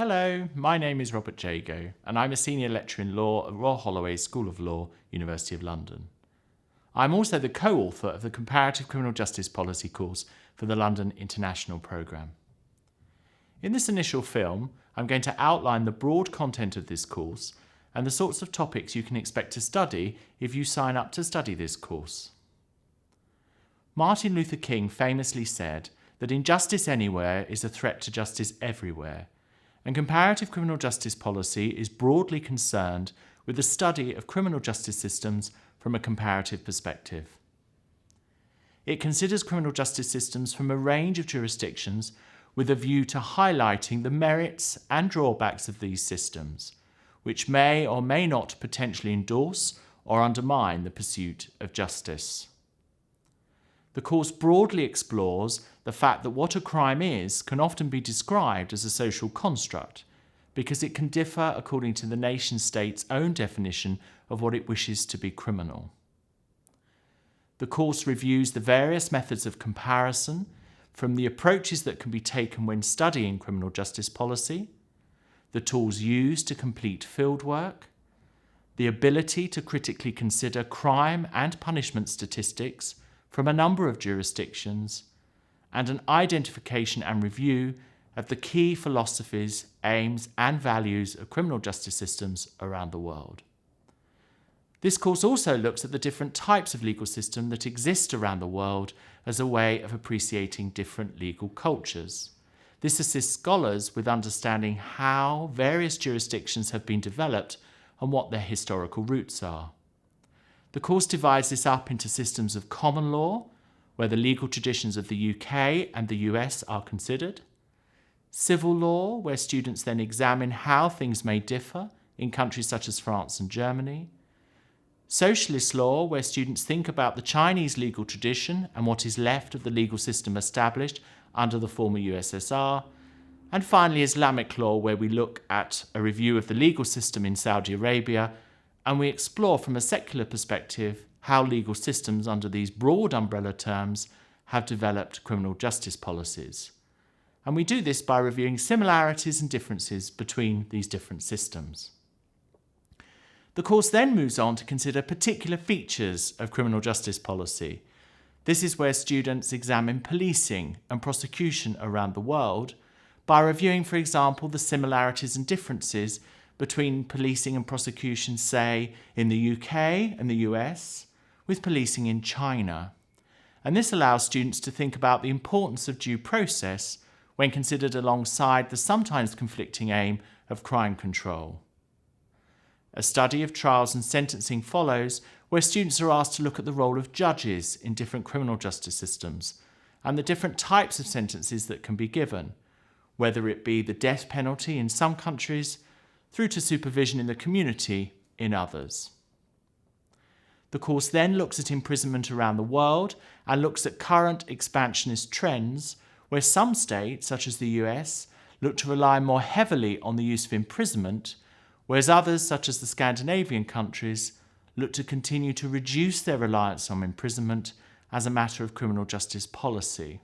Hello, my name is Robert Jago, and I'm a senior lecturer in law at Royal Holloway School of Law, University of London. I'm also the co-author of the Comparative Criminal Justice Policy course for the London International Programme. In this initial film, I'm going to outline the broad content of this course and the sorts of topics you can expect to study if you sign up to study this course. Martin Luther King famously said that injustice anywhere is a threat to justice everywhere, and comparative criminal justice policy is broadly concerned with the study of criminal justice systems from a comparative perspective. It considers criminal justice systems from a range of jurisdictions with a view to highlighting the merits and drawbacks of these systems, which may or may not potentially endorse or undermine the pursuit of justice. The course broadly explores the fact that what a crime is can often be described as a social construct, because it can differ according to the nation-state's own definition of what it wishes to be criminal. The course reviews the various methods of comparison, from the approaches that can be taken when studying criminal justice policy, the tools used to complete fieldwork, the ability to critically consider crime and punishment statistics from a number of jurisdictions, and an identification and review of the key philosophies, aims, and values of criminal justice systems around the world. This course also looks at the different types of legal system that exist around the world as a way of appreciating different legal cultures. This assists scholars with understanding how various jurisdictions have been developed and what their historical roots are. The course divides this up into systems of common law, where the legal traditions of the UK and the US are considered, civil law, where students then examine how things may differ in countries such as France and Germany, socialist law, where students think about the Chinese legal tradition and what is left of the legal system established under the former USSR, and finally Islamic law, where we look at a review of the legal system in Saudi Arabia, and we explore from a secular perspective how legal systems under these broad umbrella terms have developed criminal justice policies. And we do this by reviewing similarities and differences between these different systems. The course then moves on to consider particular features of criminal justice policy. This is where students examine policing and prosecution around the world by reviewing, for example, the similarities and differences between policing and prosecution, say, in the UK and the US, with policing in China. And this allows students to think about the importance of due process when considered alongside the sometimes conflicting aim of crime control. A study of trials and sentencing follows, where students are asked to look at the role of judges in different criminal justice systems and the different types of sentences that can be given, whether it be the death penalty in some countries through to supervision in the community in others. The course then looks at imprisonment around the world and looks at current expansionist trends where some states, such as the US, look to rely more heavily on the use of imprisonment, whereas others, such as the Scandinavian countries, look to continue to reduce their reliance on imprisonment as a matter of criminal justice policy.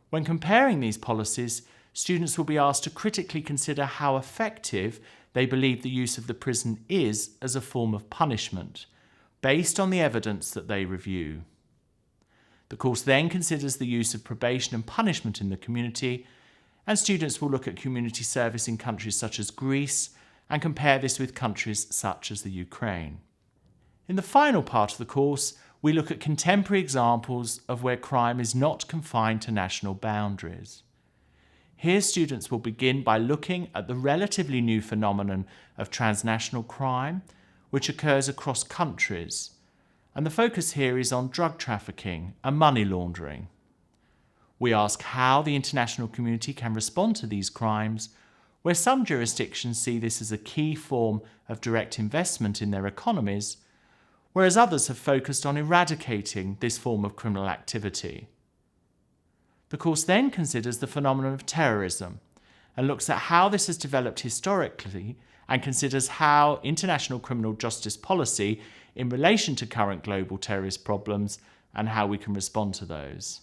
When comparing these policies, students will be asked to critically consider how effective they believe the use of the prison is as a form of punishment, based on the evidence that they review. The course then considers the use of probation and punishment in the community, and students will look at community service in countries such as Greece and compare this with countries such as the Ukraine. In the final part of the course, we look at contemporary examples of where crime is not confined to national boundaries. Here, students will begin by looking at the relatively new phenomenon of transnational crime, which occurs across countries, and the focus here is on drug trafficking and money laundering. We ask how the international community can respond to these crimes, where some jurisdictions see this as a key form of direct investment in their economies, whereas others have focused on eradicating this form of criminal activity. The course then considers the phenomenon of terrorism and looks at how this has developed historically and considers how international criminal justice policy in relation to current global terrorist problems and how we can respond to those.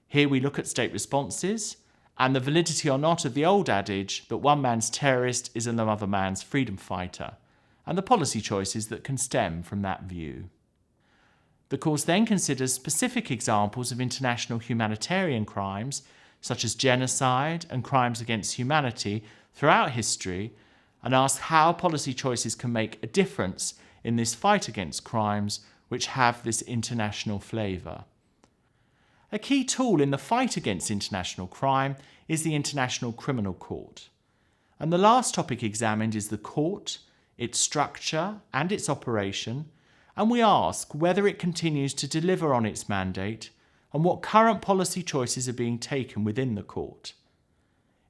Here we look at state responses and the validity or not of the old adage that one man's terrorist is another man's freedom fighter, and the policy choices that can stem from that view. The course then considers specific examples of international humanitarian crimes, such as genocide and crimes against humanity throughout history, and asks how policy choices can make a difference in this fight against crimes which have this international flavour. A key tool in the fight against international crime is the International Criminal Court. And the last topic examined is the court, its structure and its operation, and we ask whether it continues to deliver on its mandate and what current policy choices are being taken within the court.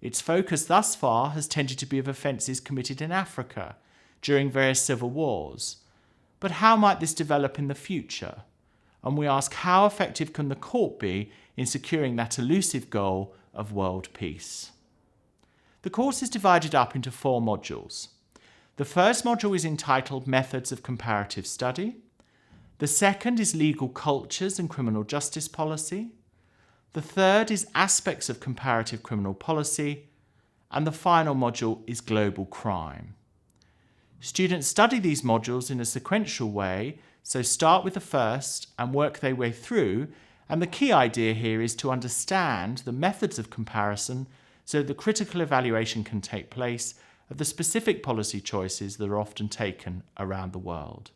Its focus thus far has tended to be of offences committed in Africa during various civil wars. But how might this develop in the future? And we ask how effective can the court be in securing that elusive goal of world peace? The course is divided up into 4 modules. The first module is entitled Methods of Comparative Study. The second is Legal Cultures and Criminal Justice Policy. The third is Aspects of Comparative Criminal Policy. And the final module is Global Crime. Students study these modules in a sequential way, so start with the first and work their way through, and the key idea here is to understand the methods of comparison so the critical evaluation can take place of the specific policy choices that are often taken around the world.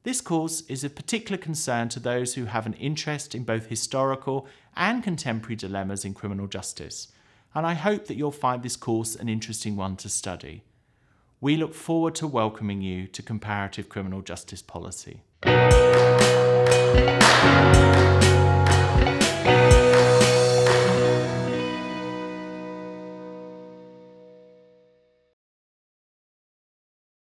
This course is of particular concern to those who have an interest in both historical and contemporary dilemmas in criminal justice, and I hope that you'll find this course an interesting one to study. We look forward to welcoming you to Comparative Criminal Justice Policy.